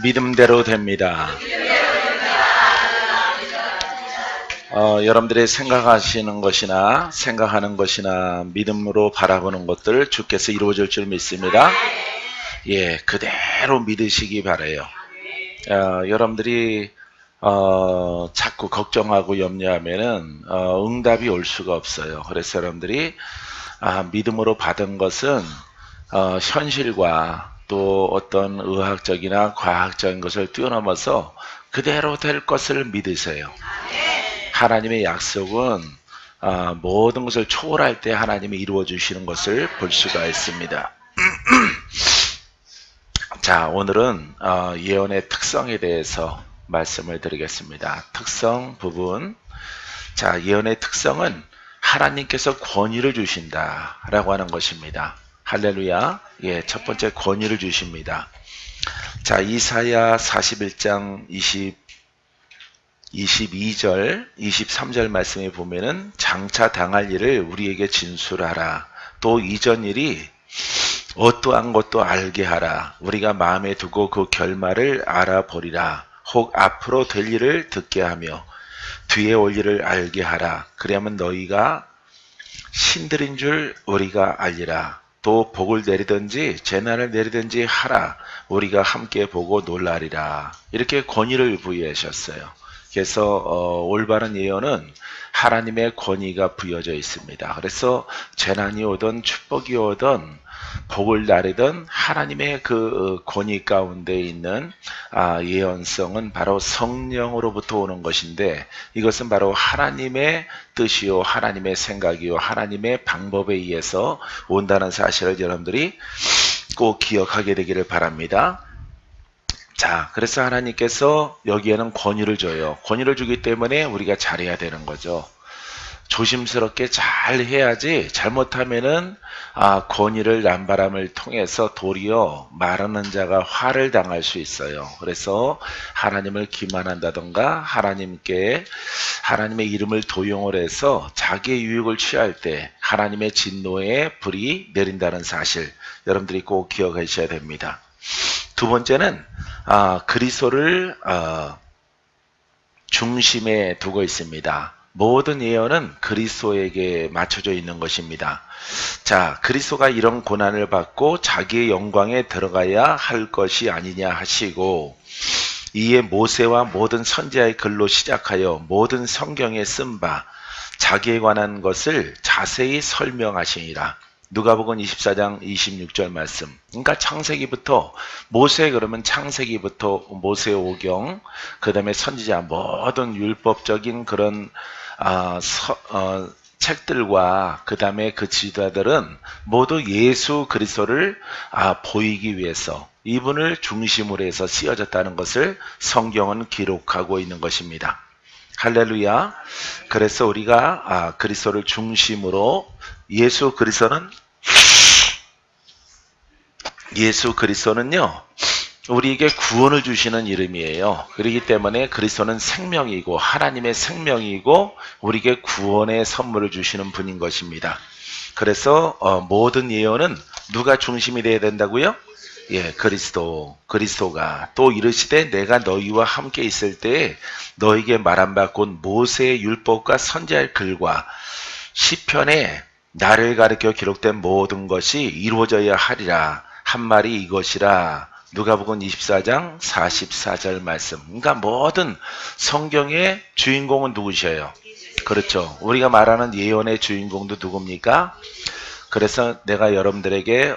믿음대로 됩니다. 여러분들이 생각하시는 것이나 생각하는 것이나 믿음으로 바라보는 것들 주께서 이루어질 줄 믿습니다. 예, 그대로 믿으시기 바라요. 여러분들이 자꾸 걱정하고 염려하면은 응답이 올 수가 없어요. 그래서 여러분들이 믿음으로 받은 것은 현실과 또 어떤 의학적이나 과학적인 것을 뛰어넘어서 그대로 될 것을 믿으세요. 하나님의 약속은 모든 것을 초월할 때 하나님이 이루어 주시는 것을 볼 수가 있습니다. 자, 오늘은 예언의 특성에 대해서 말씀을 드리겠습니다. 특성 부분. 자, 예언의 특성은 하나님께서 권위를 주신다 라고 하는 것입니다. 할렐루야. 예, 첫 번째 권위를 주십니다. 자, 이사야 41장 22절, 23절 말씀에 보면은 장차 당할 일을 우리에게 진술하라. 또 이전 일이 어떠한 것도 알게 하라. 우리가 마음에 두고 그 결말을 알아보리라. 혹 앞으로 될 일을 듣게 하며 뒤에 올 일을 알게 하라. 그리하면 너희가 신들인 줄 우리가 알리라. 또 복을 내리든지 재난을 내리든지 하라. 우리가 함께 보고 놀라리라. 이렇게 권위를 부여하셨어요. 그래서 올바른 예언은 하나님의 권위가 부여져 있습니다. 그래서 재난이 오든 축복이 오든 복을 나르던 하나님의 그 권위 가운데 있는 예언성은 바로 성령으로부터 오는 것인데, 이것은 바로 하나님의 뜻이요 하나님의 생각이요 하나님의 방법에 의해서 온다는 사실을 여러분들이 꼭 기억하게 되기를 바랍니다. 자, 그래서 하나님께서 여기에는 권위를 줘요. 권위를 주기 때문에 우리가 잘해야 되는 거죠. 조심스럽게 잘 해야지, 잘못하면은 권위를 남바람을 통해서 도리어 말하는 자가 화를 당할 수 있어요. 그래서 하나님을 기만한다던가 하나님의 이름을 도용을 해서 자기의 유익을 취할 때 하나님의 진노의 불이 내린다는 사실, 여러분들이 꼭 기억하셔야 됩니다. 두 번째는 그리스도를 중심에 두고 있습니다. 모든 예언은 그리스도에게 맞춰져 있는 것입니다. 자, 그리스도가 이런 고난을 받고 자기의 영광에 들어가야 할 것이 아니냐 하시고, 이에 모세와 모든 선지자의 글로 시작하여 모든 성경에 쓴 바 자기에 관한 것을 자세히 설명하시니라. 누가복음 24장 26절 말씀. 그러니까 창세기부터 모세, 그러면 창세기부터 모세 오경, 그 다음에 선지자, 모든 율법적인 그런 책들과 그 다음에 그 지도자들은 모두 예수 그리스도를 보이기 위해서 이분을 중심으로 해서 쓰여졌다는 것을 성경은 기록하고 있는 것입니다. 할렐루야. 그래서 우리가 그리스도를 중심으로, 예수 그리스도는요 우리에게 구원을 주시는 이름이에요. 그렇기 때문에 그리스도는 생명이고 하나님의 생명이고 우리에게 구원의 선물을 주시는 분인 것입니다. 그래서 모든 예언은 누가 중심이 되어야 된다고요? 예, 그리스도가 또 이르시되 내가 너희와 함께 있을 때에 너희에게 말한 바 곧 모세의 율법과 선지자의 글과 시편에 나를 가리켜 기록된 모든 것이 이루어져야 하리라. 한 말이 이것이라. 누가복음 24장 44절 말씀. 그러니까 모든 성경의 주인공은 누구셔요? 그렇죠. 우리가 말하는 예언의 주인공도 누굽니까? 그래서 내가 여러분들에게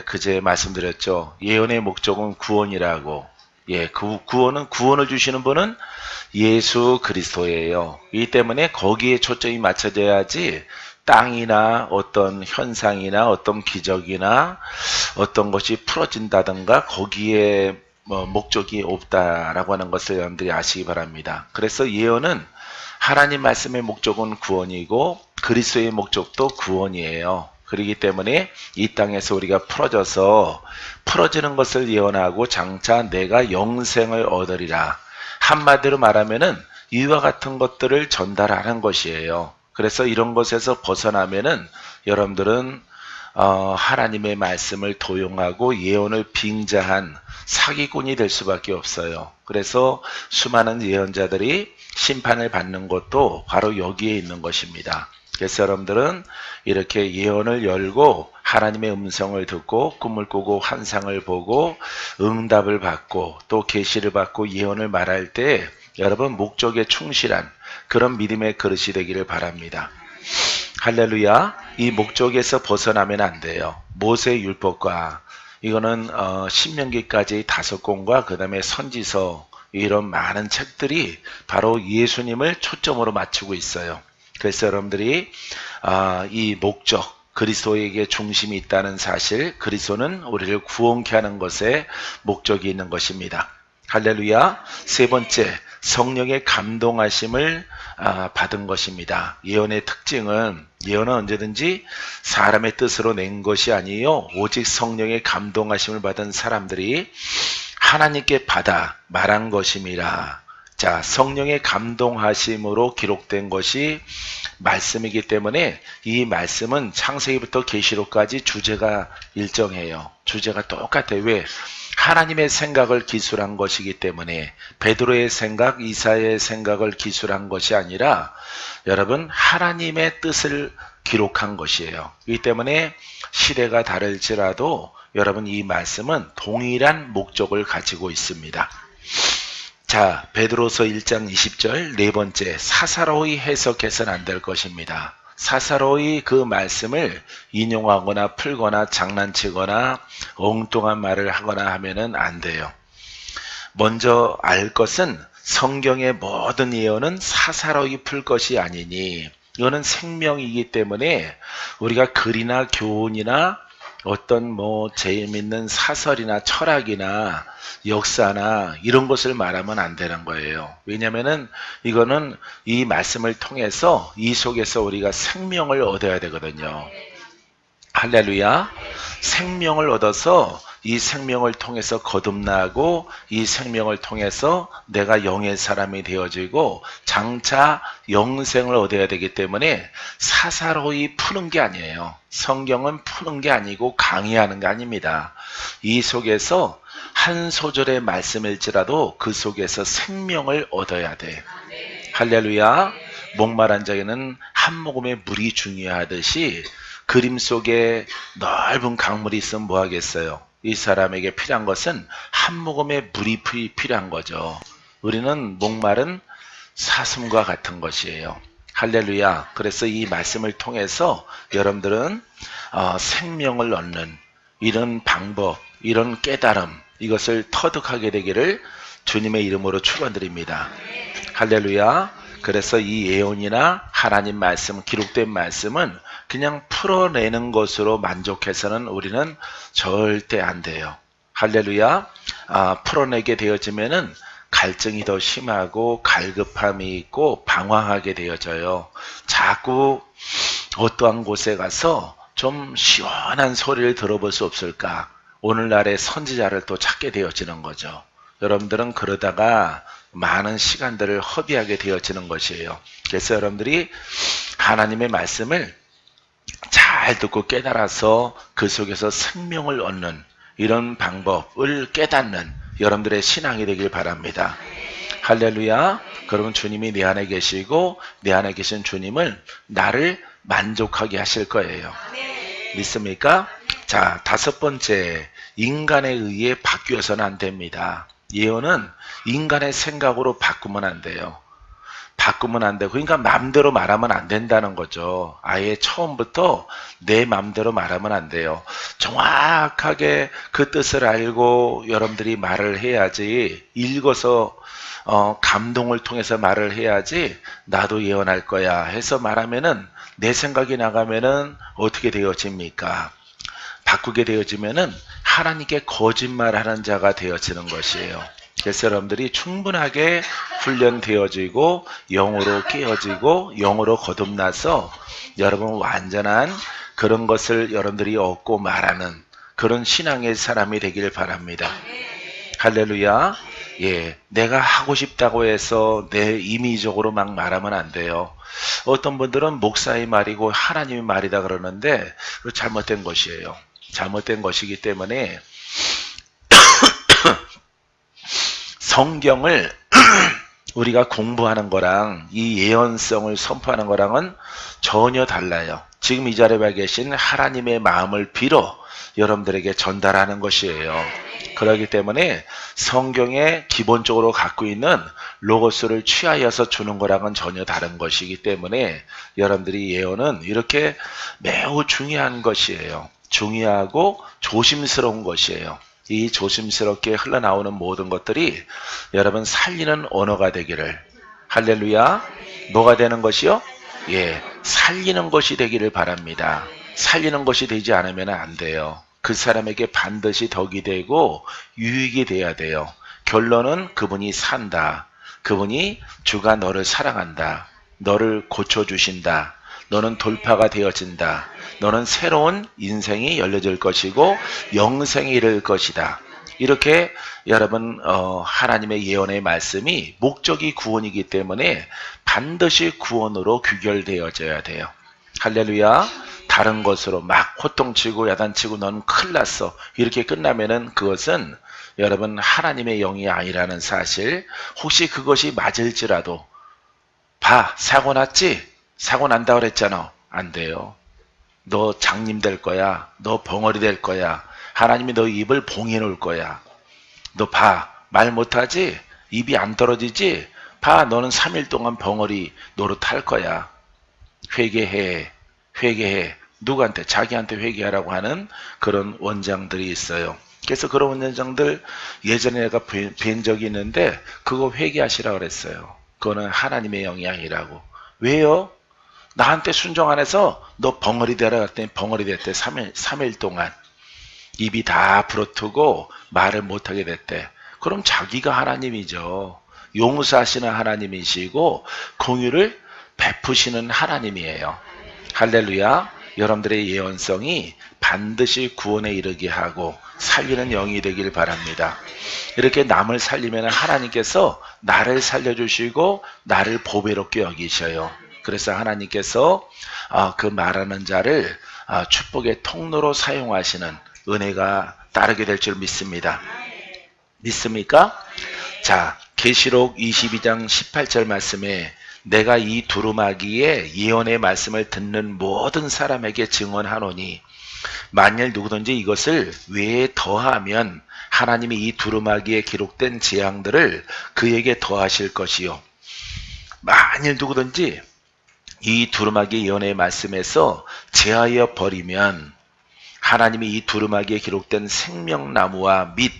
그제 말씀드렸죠. 예언의 목적은 구원이라고. 예, 그 구원을 주시는 분은 예수 그리스도예요. 이 때문에 거기에 초점이 맞춰져야지 땅이나 어떤 현상이나 어떤 기적이나 어떤 것이 풀어진다든가 거기에 목적이 없다라고 하는 것을 여러분들이 아시기 바랍니다. 그래서 예언은 하나님 말씀의 목적은 구원이고 그리스도의 목적도 구원이에요. 그렇기 때문에 이 땅에서 우리가 풀어지는 것을 예언하고 장차 내가 영생을 얻으리라. 한마디로 말하면은 이와 같은 것들을 전달하는 것이에요. 그래서 이런 것에서 벗어나면은 여러분들은 하나님의 말씀을 도용하고 예언을 빙자한 사기꾼이 될 수밖에 없어요. 그래서 수많은 예언자들이 심판을 받는 것도 바로 여기에 있는 것입니다. 그래서 여러분들은 이렇게 예언을 열고 하나님의 음성을 듣고 꿈을 꾸고 환상을 보고 응답을 받고 또 계시를 받고 예언을 말할 때 여러분 목적에 충실한 그런 믿음의 그릇이 되기를 바랍니다. 할렐루야. 이 목적에서 벗어나면 안 돼요. 모세 율법과 이거는 신명기까지 5권과 그 다음에 선지서 이런 많은 책들이 바로 예수님을 초점으로 맞추고 있어요. 그래서 여러분들이 이 목적 그리스도에게 중심이 있다는 사실, 그리스도는 우리를 구원케 하는 것에 목적이 있는 것입니다. 할렐루야. 세 번째, 성령의 감동하심을 받은 것입니다. 예언의 특징은 예언은 언제든지 사람의 뜻으로 낸 것이 아니요 오직 성령의 감동하심을 받은 사람들이 하나님께 받아 말한 것임이라. 자, 성령의 감동하심으로 기록된 것이 말씀이기 때문에 이 말씀은 창세기부터 계시록까지 주제가 일정해요. 주제가 똑같아요. 왜? 하나님의 생각을 기술한 것이기 때문에 베드로의 생각, 이사야의 생각을 기술한 것이 아니라 여러분 하나님의 뜻을 기록한 것이에요. 이 때문에 시대가 다를지라도 여러분 이 말씀은 동일한 목적을 가지고 있습니다. 자, 베드로서 1장 20절 네 번째, 사사로이 해석해서는 안 될 것입니다. 사사로이 그 말씀을 인용하거나 풀거나 장난치거나 엉뚱한 말을 하거나 하면은 안 돼요. 먼저 알 것은 성경의 모든 예언은 사사로이 풀 것이 아니니 이거는 생명이기 때문에 우리가 글이나 교훈이나 어떤 재미있는 사설이나 철학이나 역사나 이런 것을 말하면 안 되는 거예요. 왜냐면은 이거는 이 말씀을 통해서 이 속에서 우리가 생명을 얻어야 되거든요. 할렐루야. 생명을 얻어서 이 생명을 통해서 거듭나고 이 생명을 통해서 내가 영의 사람이 되어지고 장차 영생을 얻어야 되기 때문에 사사로이 푸는 게 아니에요. 성경은 푸는 게 아니고 강의하는 게 아닙니다. 이 속에서 한 소절의 말씀일지라도 그 속에서 생명을 얻어야 돼. 할렐루야. 목마른 자에는 한 모금의 물이 중요하듯이 그림 속에 넓은 강물이 있으면 뭐 하겠어요? 이 사람에게 필요한 것은 한 모금의 물이 필요한 거죠. 우리는 목마른 사슴과 같은 것이에요. 할렐루야. 그래서 이 말씀을 통해서 여러분들은 생명을 얻는 이런 방법, 이런 깨달음, 이것을 터득하게 되기를 주님의 이름으로 축원드립니다. 할렐루야. 그래서 이 예언이나 하나님 말씀, 기록된 말씀은 그냥 풀어내는 것으로 만족해서는 우리는 절대 안 돼요. 할렐루야. 풀어내게 되어지면은 갈증이 더 심하고 갈급함이 있고 방황하게 되어져요. 자꾸 어떠한 곳에 가서 좀 시원한 소리를 들어볼 수 없을까? 오늘날의 선지자를 또 찾게 되어지는 거죠. 여러분들은 그러다가 많은 시간들을 허비하게 되어지는 것이에요. 그래서 여러분들이 하나님의 말씀을 잘 듣고 깨달아서 그 속에서 생명을 얻는 이런 방법을 깨닫는 여러분들의 신앙이 되길 바랍니다. 할렐루야. 그러면 주님이 내 안에 계시고 내 안에 계신 주님은 나를 만족하게 하실 거예요. 믿습니까? 자, 다섯 번째, 인간에 의해 바뀌어서는 안 됩니다. 예언은 인간의 생각으로 바꾸면 안 돼요. 바꾸면 안 되고, 그러니까 마음대로 말하면 안 된다는 거죠. 아예 처음부터 내 마음대로 말하면 안 돼요. 정확하게 그 뜻을 알고 여러분들이 말을 해야지, 읽어서 감동을 통해서 말을 해야지 나도 예언할 거야 해서 말하면은 내 생각이 나가면은 어떻게 되어집니까? 바꾸게 되어지면은 하나님께 거짓말하는 자가 되어지는 것이에요. 그래서 여러분들이 충분하게 훈련되어지고 영으로 깨어지고 영으로 거듭나서 여러분 완전한 그런 것을 여러분들이 얻고 말하는 그런 신앙의 사람이 되길 바랍니다. 할렐루야. 예, 내가 하고 싶다고 해서 내 임의적으로 막 말하면 안 돼요. 어떤 분들은 목사의 말이고 하나님의 말이다 그러는데 그거 잘못된 것이에요. 잘못된 것이기 때문에 성경을 우리가 공부하는 거랑 이 예언성을 선포하는 거랑은 전혀 달라요. 지금 이 자리에 계신 하나님의 마음을 빌어 여러분들에게 전달하는 것이에요. 그렇기 때문에 성경에 기본적으로 갖고 있는 로고스를 취하여서 주는 거랑은 전혀 다른 것이기 때문에 여러분들이 예언은 이렇게 매우 중요한 것이에요. 중요하고 조심스러운 것이에요. 이 조심스럽게 흘러나오는 모든 것들이 여러분 살리는 언어가 되기를. 할렐루야. 뭐가 되는 것이요? 예, 살리는 것이 되기를 바랍니다. 살리는 것이 되지 않으면 안 돼요. 그 사람에게 반드시 덕이 되고 유익이 돼야 돼요. 결론은 그분이 산다. 그분이 주가 너를 사랑한다. 너를 고쳐주신다. 너는 돌파가 되어진다. 너는 새로운 인생이 열려질 것이고 영생에 이를 것이다. 이렇게 여러분 하나님의 예언의 말씀이 목적이 구원이기 때문에 반드시 구원으로 귀결되어져야 돼요. 할렐루야. 다른 것으로 막 호통치고 야단치고 넌 큰일 났어. 이렇게 끝나면은 그것은 여러분 하나님의 영이 아니라는 사실. 혹시 그것이 맞을지라도 봐, 사고 났지? 사고 난다 그랬잖아. 안 돼요. 너 장님 될 거야. 너 벙어리 될 거야. 하나님이 너 입을 봉해 놓을 거야. 너 봐, 말 못하지? 입이 안 떨어지지? 봐, 너는 3일 동안 벙어리 노릇할 거야. 회개해. 회개해. 누구한테? 자기한테 회개하라고 하는 그런 원장들이 있어요. 그래서 그런 원장들 예전에 내가 뵌 적이 있는데 그거 회개하시라고 그랬어요. 그거는 하나님의 영이 아니라고. 왜요? 나한테 순종 안 해서 너 벙어리 되라 그랬더니 벙어리 됐대. 3일 동안. 입이 다 부러뜨고 말을 못하게 됐대. 그럼 자기가 하나님이죠. 용서하시는 하나님이시고 공유를 베푸시는 하나님이에요. 할렐루야. 여러분들의 예언성이 반드시 구원에 이르게 하고 살리는 영이 되길 바랍니다. 이렇게 남을 살리면 하나님께서 나를 살려주시고 나를 보배롭게 여기셔요. 그래서 하나님께서 그 말하는 자를 축복의 통로로 사용하시는 은혜가 따르게 될 줄 믿습니다. 믿습니까? 자, 계시록 22장 18절 말씀에 내가 이 두루마기에 예언의 말씀을 듣는 모든 사람에게 증언하노니 만일 누구든지 이것을 외에 더하면 하나님이 이 두루마기에 기록된 재앙들을 그에게 더하실 것이요. 만일 누구든지 이 두루마기 예언의 말씀에서 제하여 버리면 하나님이 이 두루마기에 기록된 생명나무와 및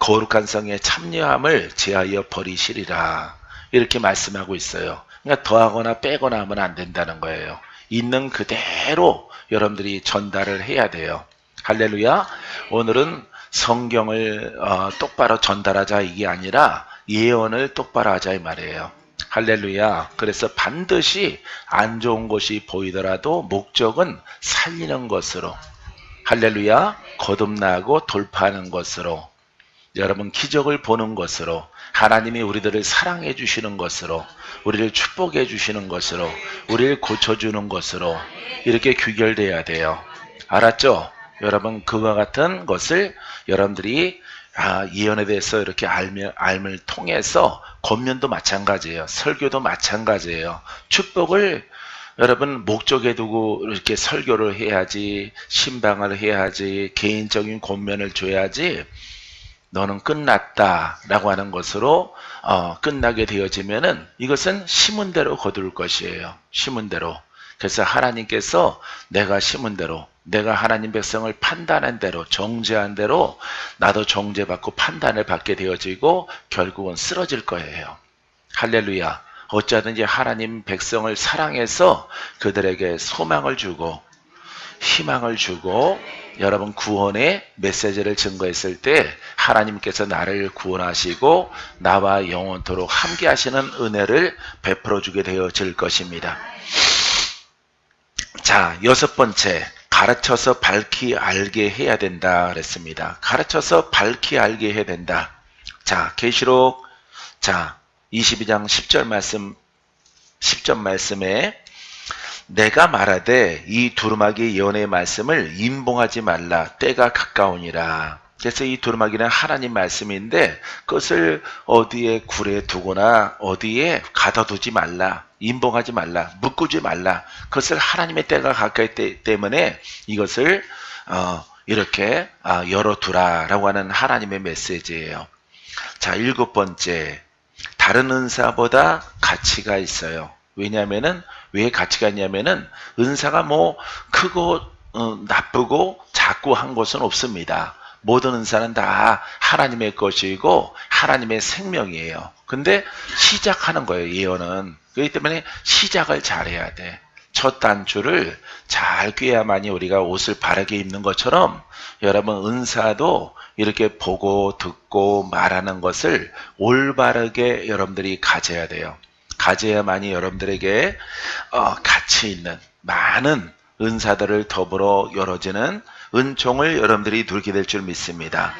거룩한 성의 참여함을 제하여 버리시리라. 이렇게 말씀하고 있어요. 그러니까 더하거나 빼거나 하면 안 된다는 거예요. 있는 그대로 여러분들이 전달을 해야 돼요. 할렐루야. 오늘은 성경을 똑바로 전달하자 이게 아니라 예언을 똑바로 하자 이 말이에요. 할렐루야. 그래서 반드시 안 좋은 것이 보이더라도 목적은 살리는 것으로, 할렐루야, 거듭나고 돌파하는 것으로, 여러분 기적을 보는 것으로, 하나님이 우리들을 사랑해 주시는 것으로, 우리를 축복해 주시는 것으로, 우리를 고쳐주는 것으로 이렇게 귀결돼야 돼요. 알았죠? 여러분 그와 같은 것을 여러분들이 예언에 대해서 이렇게 알을 통해서 권면도 마찬가지예요. 설교도 마찬가지예요. 축복을 여러분 목적에 두고 이렇게 설교를 해야지, 신방을 해야지, 개인적인 권면을 줘야지 너는 끝났다 라고 하는 것으로 끝나게 되어지면은 이것은 심은 대로 거둘 것이에요. 심은 대로. 그래서 하나님께서 내가 심은 대로, 내가 하나님 백성을 판단한 대로, 정죄한 대로 나도 정죄받고 판단을 받게 되어지고 결국은 쓰러질 거예요. 할렐루야. 어쩌든지 하나님 백성을 사랑해서 그들에게 소망을 주고 희망을 주고 여러분 구원의 메시지를 증거했을 때 하나님께서 나를 구원하시고 나와 영원토록 함께 하시는 은혜를 베풀어 주게 되어질 것입니다. 자, 6번째, 가르쳐서 밝히 알게 해야 된다 그랬습니다. 가르쳐서 밝히 알게 해야 된다. 자, 계시록 22장 10절 말씀에 내가 말하되 이 두루마기 예언의 말씀을 임봉하지 말라 때가 가까우니라. 그래서 이 두루마기는 하나님 말씀인데 그것을 어디에 굴에 두거나 어디에 가둬두지 말라. 임봉하지 말라. 묶지 말라. 그것을 하나님의 때가 가까이 있기 때문에 이것을 이렇게 열어두라라고 하는 하나님의 메시지예요. 자, 7번째. 다른 은사보다 가치가 있어요. 왜냐하면은 왜 가치가 있냐면은 은사가 뭐 크고 나쁘고 작고 한 것은 없습니다. 모든 은사는 다 하나님의 것이고 하나님의 생명이에요. 근데 시작하는 거예요, 예언은. 그렇기 때문에 시작을 잘해야 돼. 첫 단추를 잘 꿰야만이 우리가 옷을 바르게 입는 것처럼 여러분 은사도 이렇게 보고 듣고 말하는 것을 올바르게 여러분들이 가져야 돼요. 가져야만이 여러분들에게 가치 있는 많은 은사들을 더불어 열어지는 은총을 여러분들이 누리게 될 줄 믿습니다.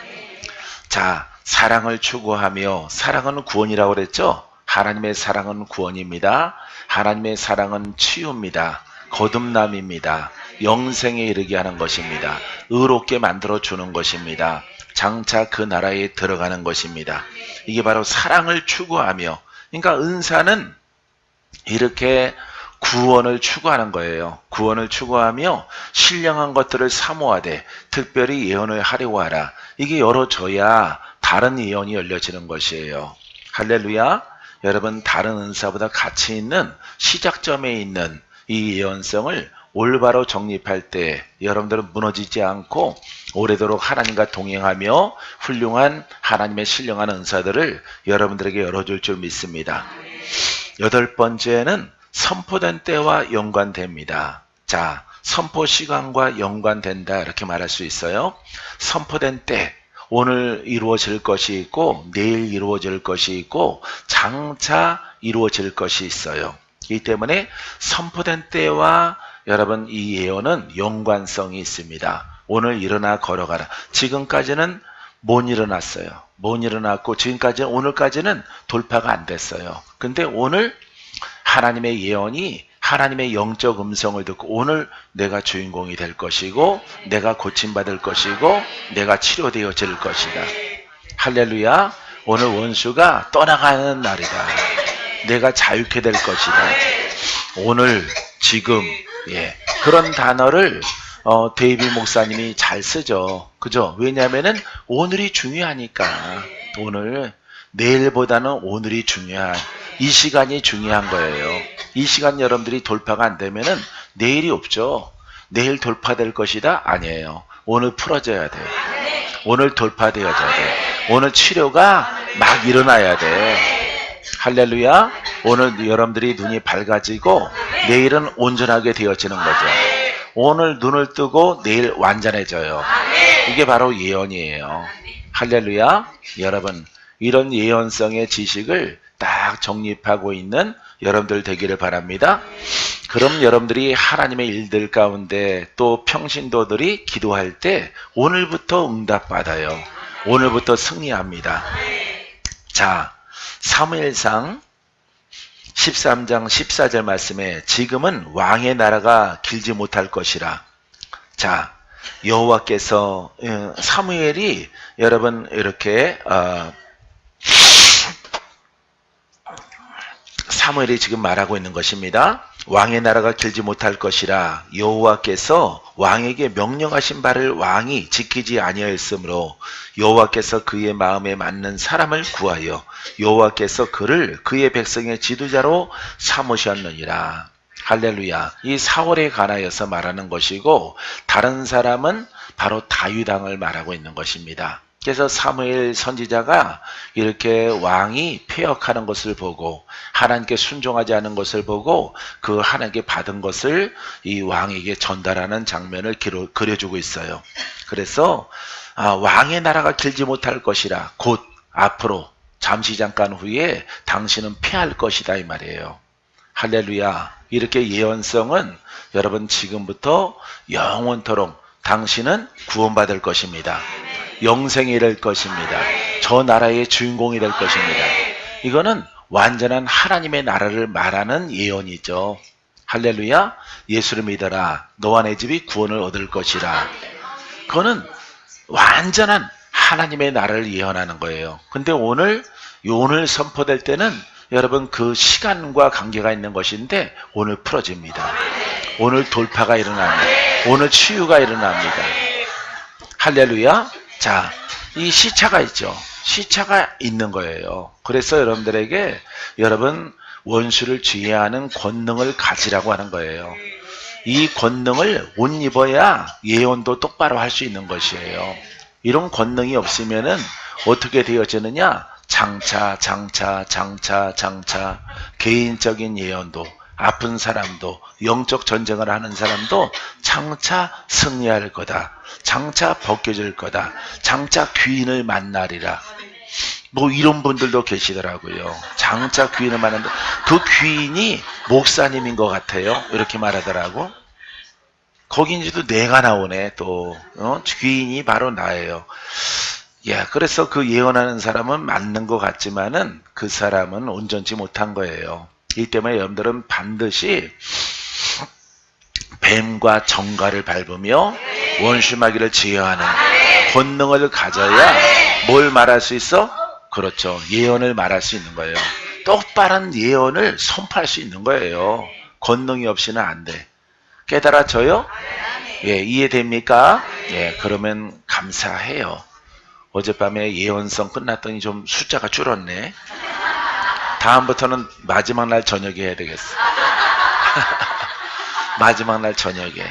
자, 사랑을 추구하며, 사랑은 구원이라고 그랬죠? 하나님의 사랑은 구원입니다. 하나님의 사랑은 치유입니다. 거듭남입니다. 영생에 이르게 하는 것입니다. 의롭게 만들어주는 것입니다. 장차 그 나라에 들어가는 것입니다. 이게 바로 사랑을 추구하며, 그러니까 은사는 이렇게 구원을 추구하는 거예요. 구원을 추구하며 신령한 것들을 사모하되 특별히 예언을 하려고 하라. 이게 열어져야 다른 예언이 열려지는 것이에요. 할렐루야. 여러분, 다른 은사보다 가치 있는 시작점에 있는 이 예언성을 올바로 정립할 때 여러분들은 무너지지 않고 오래도록 하나님과 동행하며 훌륭한 하나님의 신령한 은사들을 여러분들에게 열어줄 줄 믿습니다. 8번째는 선포된 때와 연관됩니다. 자, 선포 시간과 연관된다 이렇게 말할 수 있어요. 선포된 때, 오늘 이루어질 것이 있고 내일 이루어질 것이 있고 장차 이루어질 것이 있어요. 이 때문에 선포된 때와 여러분 이 예언은 연관성이 있습니다. 오늘 일어나 걸어가라. 지금까지는 못 일어났어요. 못 일어났고 지금까지는 오늘까지는 돌파가 안 됐어요. 근데 오늘 하나님의 예언이 하나님의 영적 음성을 듣고 오늘 내가 주인공이 될 것이고 내가 고침받을 것이고 내가 치료되어질 것이다. 할렐루야. 오늘 원수가 떠나가는 날이다. 내가 자유케 될 것이다. 오늘 지금 그런 단어를 데이비 목사님이 잘 쓰죠. 그죠? 왜냐하면은 오늘이 중요하니까. 오늘 내일보다는 오늘이 중요한 이 시간이 중요한 거예요. 이 시간 여러분들이 돌파가 안 되면은 내일이 없죠. 내일 돌파될 것이다? 아니에요. 오늘 풀어져야 돼요. 오늘 돌파되어져야 돼요. 오늘 치료가 막 일어나야 돼. 할렐루야. 오늘 여러분들이 눈이 밝아지고 내일은 온전하게 되어지는 거죠. 오늘 눈을 뜨고 내일 완전해져요. 이게 바로 예언이에요. 할렐루야. 여러분, 이런 예언성의 지식을 딱 정립하고 있는 여러분들 되기를 바랍니다. 그럼 여러분들이 하나님의 일들 가운데 또 평신도들이 기도할 때 오늘부터 응답받아요. 오늘부터 승리합니다. 자, 사무엘상 13장 14절 말씀에 지금은 왕의 나라가 길지 못할 것이라. 자, 여호와께서 사무엘이 여러분 이렇게 사무엘이 지금 말하고 있는 것입니다. 왕의 나라가 길지 못할 것이라 여호와께서 왕에게 명령하신 바를 왕이 지키지 아니하였으므로 여호와께서 그의 마음에 맞는 사람을 구하여 여호와께서 그를 그의 백성의 지도자로 삼으셨느니라. 할렐루야. 이 사울에 관하여서 말하는 것이고 다른 사람은 바로 다윗 왕을 말하고 있는 것입니다. 그래서 사무엘 선지자가 이렇게 왕이 패역하는 것을 보고 하나님께 순종하지 않은 것을 보고 그 하나님께 받은 것을 이 왕에게 전달하는 장면을 그려주고 있어요. 그래서 왕의 나라가 길지 못할 것이라 곧 앞으로 잠시 잠깐 후에 당신은 패할 것이다 이 말이에요. 할렐루야. 이렇게 예언성은 여러분 지금부터 영원토록 당신은 구원받을 것입니다. 영생에 이를 것입니다. 저 나라의 주인공이 될 것입니다. 이거는 완전한 하나님의 나라를 말하는 예언이죠. 할렐루야. 예수를 믿어라. 너와 내 집이 구원을 얻을 것이라. 그거는 완전한 하나님의 나라를 예언하는 거예요. 근데 오늘 선포될 때는 여러분 그 시간과 관계가 있는 것인데 오늘 풀어집니다. 오늘 돌파가 일어납니다. 오늘 치유가 일어납니다. 할렐루야. 자, 이 시차가 있죠. 시차가 있는 거예요. 그래서 여러분들에게 여러분 원수를 지휘하는 권능을 가지라고 하는 거예요. 이 권능을 옷 입어야 예언도 똑바로 할 수 있는 것이에요. 이런 권능이 없으면은 어떻게 되어지느냐? 장차 개인적인 예언도, 아픈 사람도, 영적 전쟁을 하는 사람도 장차 승리할 거다. 장차 벗겨질 거다. 장차 귀인을 만나리라. 뭐 이런 분들도 계시더라고요. 장차 귀인을 만난다. 그 귀인이 목사님인 것 같아요. 이렇게 말하더라고. 거긴지도 내가 나오네. 또 귀인이 바로 나예요. 야, 그래서 그 예언하는 사람은 맞는 것 같지만은 그 사람은 온전치 못한 거예요. 이 때문에 여러분들은 반드시 뱀과 정갈을 밟으며 원수마귀를 제어하는 권능을 가져야 뭘 말할 수 있어? 그렇죠. 예언을 말할 수 있는 거예요. 똑바른 예언을 선포할 수 있는 거예요. 권능이 없이는 안 돼. 깨달아져요? 예, 이해됩니까? 예, 그러면 감사해요. 어젯밤에 예언성 끝났더니 좀 숫자가 줄었네. 다음부터는 마지막 날 저녁에 해야 되겠어. 마지막 날 저녁에.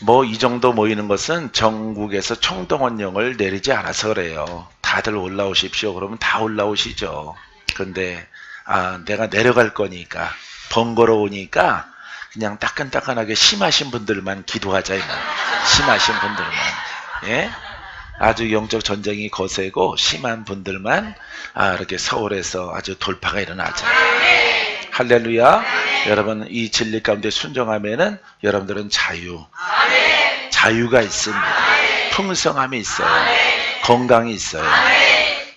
뭐 이 정도 모이는 것은 전국에서 총동원령을 내리지 않아서 그래요. 다들 올라오십시오. 그러면 다 올라오시죠. 근데 내가 내려갈 거니까 번거로우니까 그냥 따끈따끈하게 심하신 분들만 기도하자. 심하신 분들만. 예? 아주 영적 전쟁이 거세고 심한 분들만 이렇게 서울에서 아주 돌파가 일어나자. 할렐루야. 여러분 이 진리 가운데 순종하면은 여러분들은 자유가 있습니다. 풍성함이 있어요. 건강이 있어요.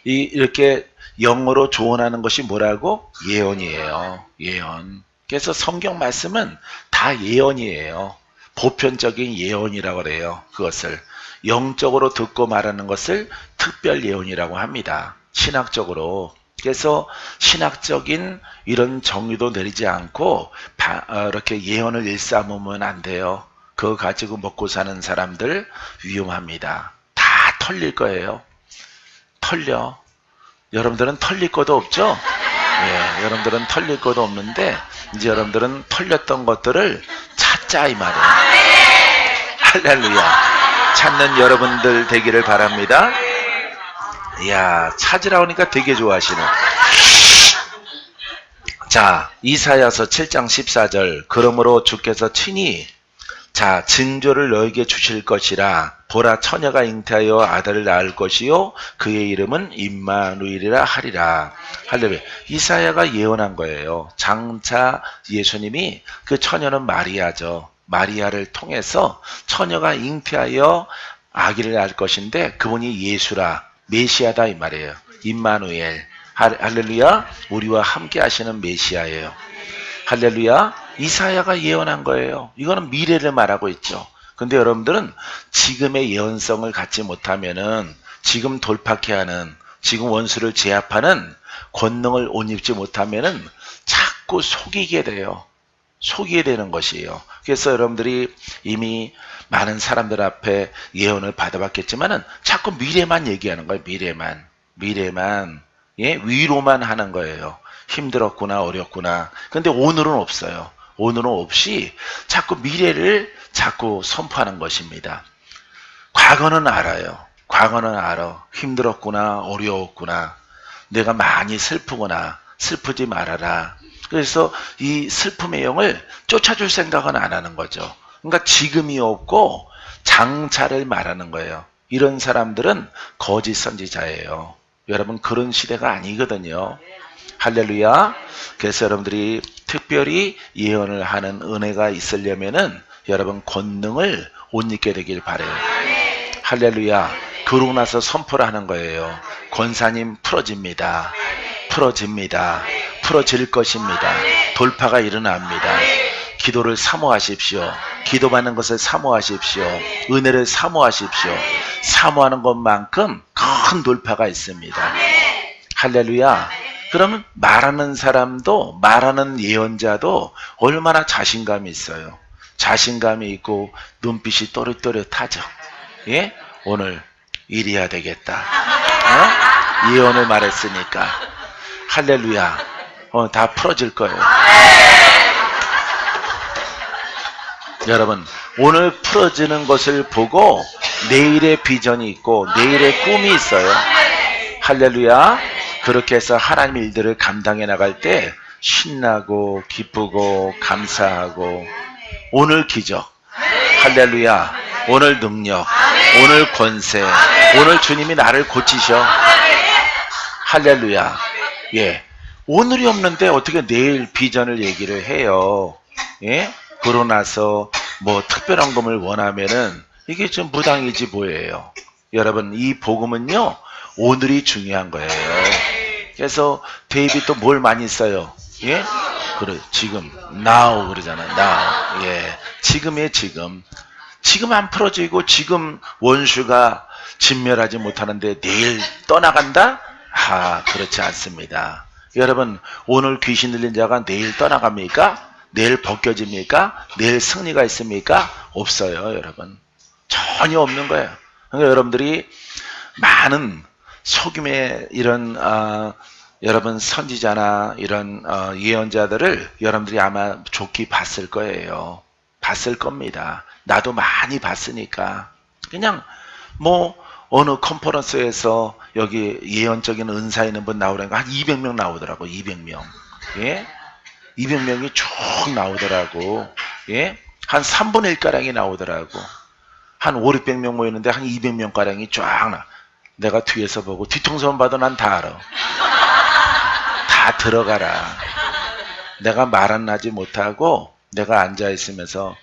이렇게 영어로 조언하는 것이 뭐라고? 예언이에요. 예언. 그래서 성경 말씀은 다 예언이에요. 보편적인 예언이라고 그래요. 그것을 영적으로 듣고 말하는 것을 특별 예언이라고 합니다. 신학적으로. 그래서 신학적인 이런 정의도 내리지 않고 이렇게 예언을 일삼으면 안 돼요. 그거 가지고 먹고 사는 사람들 위험합니다. 다 털릴 거예요. 털려. 여러분들은 털릴 것도 없죠? 예, 여러분들은 털릴 것도 없는데 이제 여러분들은 털렸던 것들을 찾자 이 말이에요. 할렐루야. 찾는 여러분들 되기를 바랍니다. 이야, 찾으라 오니까 되게 좋아하시네. 자, 이사야서 7장 14절. 그러므로 주께서 친히 징조를 너에게 주실 것이라. 보라, 처녀가 잉태하여 아들을 낳을 것이요 그의 이름은 임마누엘이라 하리라. 할렐루야. 이사야가 예언한 거예요. 장차 예수님이, 그 처녀는 마리아죠. 마리아를 통해서 처녀가 잉태하여 아기를 낳을 것인데 그분이 예수라, 메시아다 이 말이에요. 임마누엘. 할렐루야. 우리와 함께 하시는 메시아예요. 할렐루야. 이사야가 예언한 거예요. 이거는 미래를 말하고 있죠. 근데 여러분들은 지금의 예언성을 갖지 못하면은, 지금 돌파케 하는, 지금 원수를 제압하는 권능을 옷 입지 못하면은 자꾸 속이게 돼요. 속이게 되는 것이에요. 그래서 여러분들이 이미 많은 사람들 앞에 예언을 받아봤겠지만은 자꾸 미래만 얘기하는 거예요. 미래만. 예, 위로만 하는 거예요. 힘들었구나, 어렵구나. 근데 오늘은 없어요. 오늘은 없이 자꾸 미래를 자꾸 선포하는 것입니다. 과거는 알아요. 과거는 알아. 힘들었구나, 어려웠구나. 내가 많이 슬프구나. 슬프지 말아라. 그래서 이 슬픔의 영을 쫓아줄 생각은 안 하는 거죠. 그러니까 지금이 없고 장차를 말하는 거예요. 이런 사람들은 거짓 선지자예요. 여러분 그런 시대가 아니거든요. 할렐루야. 그래서 여러분들이 특별히 예언을 하는 은혜가 있으려면은 여러분 권능을 옷 입게 되길 바래요. 할렐루야. 그러고 나서 선포를 하는 거예요. 권사님 풀어집니다. 풀어집니다. 풀어질 것입니다. 돌파가 일어납니다. 기도를 사모하십시오. 기도받는 것을 사모하십시오. 은혜를 사모하십시오. 사모하는 것만큼 큰 돌파가 있습니다. 할렐루야. 그러면 말하는 사람도, 말하는 예언자도 얼마나 자신감이 있어요. 자신감이 있고 눈빛이 또렷또렷하죠. 예? 오늘 일해야 되겠다. 예언을 말했으니까. 할렐루야. 다 풀어질 거예요. 여러분, 오늘 풀어지는 것을 보고 내일의 비전이 있고 내일의 꿈이 있어요. 할렐루야. 그렇게 해서 하나님 일들을 감당해 나갈 때 신나고 기쁘고 감사하고 오늘 기적, 할렐루야, 오늘 능력, 오늘 권세, 오늘 주님이 나를 고치셔. 할렐루야. 예, 오늘이 없는데 어떻게 내일 비전을 얘기를 해요. 예? 그러고 나서 뭐 특별한 것을 원하면은 이게 좀 무당이지 뭐예요. 여러분, 이 복음은요, 오늘이 중요한 거예요. 그래서 데이빗도 뭘 많이 써요? 예? 그래, 지금, now 그러잖아요. now. 예. 지금의 지금. 지금 안 풀어지고 지금 원수가 진멸하지 못하는데 내일 떠나간다? 그렇지 않습니다. 여러분, 오늘 귀신 들린 자가 내일 떠나갑니까? 내일 벗겨집니까? 내일 승리가 있습니까? 없어요, 여러분. 전혀 없는 거예요. 그러니까 여러분들이 많은 속임의 이런 여러분 선지자나 이런 예언자들을 여러분들이 아마 좋게 봤을 거예요. 봤을 겁니다. 나도 많이 봤으니까. 그냥 뭐 어느 컨퍼런스에서 여기 예언적인 은사 있는 분 나오라니까 한 200명 나오더라고. 200명. 예? 200명이 쭉 나오더라고. 예? 한 3분의 1가량이 나오더라고. 한 5, 600명 모이는데 한 200명가량이 쫙 나. 내가 뒤에서 보고 뒤통수만 봐도 난 다 알아. 다 들어가라. 내가 말 안 나지 못하고 내가 앉아있으면서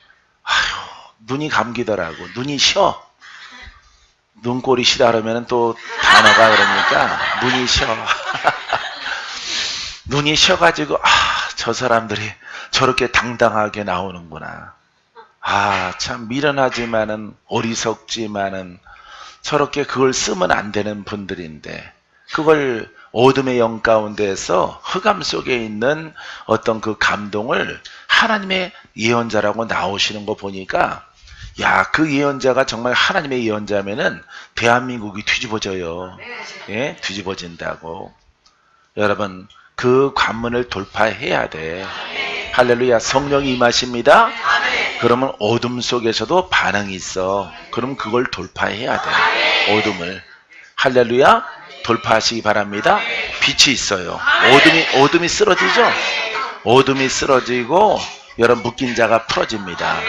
눈이 감기더라고. 눈이 쉬어. 눈꼴이 쉬다 그러면 또 단어가 그러니까 눈이 쉬어. 눈이 쉬어가지고 저 사람들이 저렇게 당당하게 나오는구나. 참 미련하지만은 어리석지만은 저렇게 그걸 쓰면 안 되는 분들인데 그걸 어둠의 영 가운데에서 흑암 속에 있는 어떤 그 감동을 하나님의 예언자라고 나오시는 거 보니까 그 예언자가 정말 하나님의 예언자면은 대한민국이 뒤집어져요. 예? 뒤집어진다고. 여러분, 그 관문을 돌파해야 돼. 할렐루야. 성령이 임하십니다. 그러면 어둠 속에서도 반응이 있어. 그럼 그걸 돌파해야 돼. 어둠을. 할렐루야. 돌파하시기 바랍니다. 빛이 있어요. 어둠이 쓰러지죠? 어둠이 쓰러지고 여러분 묶인 자가 풀어집니다.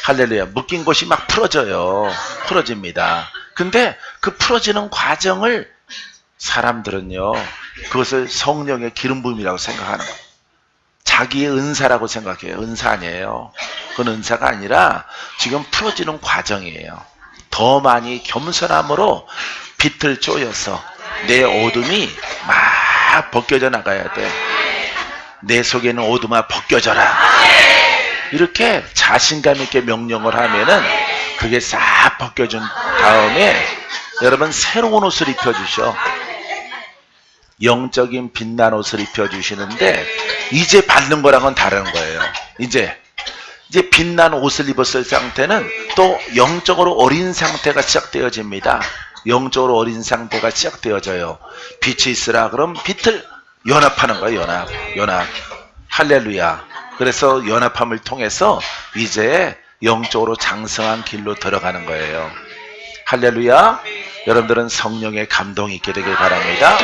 할렐루야. 묶인 곳이 막 풀어져요. 풀어집니다. 근데 그 풀어지는 과정을 사람들은요, 그것을 성령의 기름 부음이라고 생각하는 거예요. 자기의 은사라고 생각해요. 은사 아니에요. 그건 은사가 아니라 지금 풀어지는 과정이에요. 더 많이 겸손함으로 빛을 쪼여서 내 어둠이 막 벗겨져 나가야 돼. 내 속에 있는 어둠아 벗겨져라. 이렇게 자신감 있게 명령을 하면은 그게 싹 벗겨진 다음에 여러분 새로운 옷을 입혀주셔. 영적인 빛난 옷을 입혀주시는데 이제 받는 거랑은 다른 거예요. 이제 빛난 옷을 입었을 상태는 또 영적으로 어린 상태가 시작되어집니다. 영적으로 어린 상태가 시작되어져요. 빛이 있으라 그럼 빛을 연합하는 거예요. 연합. 할렐루야. 그래서 연합함을 통해서 이제 영적으로 장성한 길로 들어가는 거예요. 할렐루야. 여러분들은 성령의 감동이 있게 되길 바랍니다.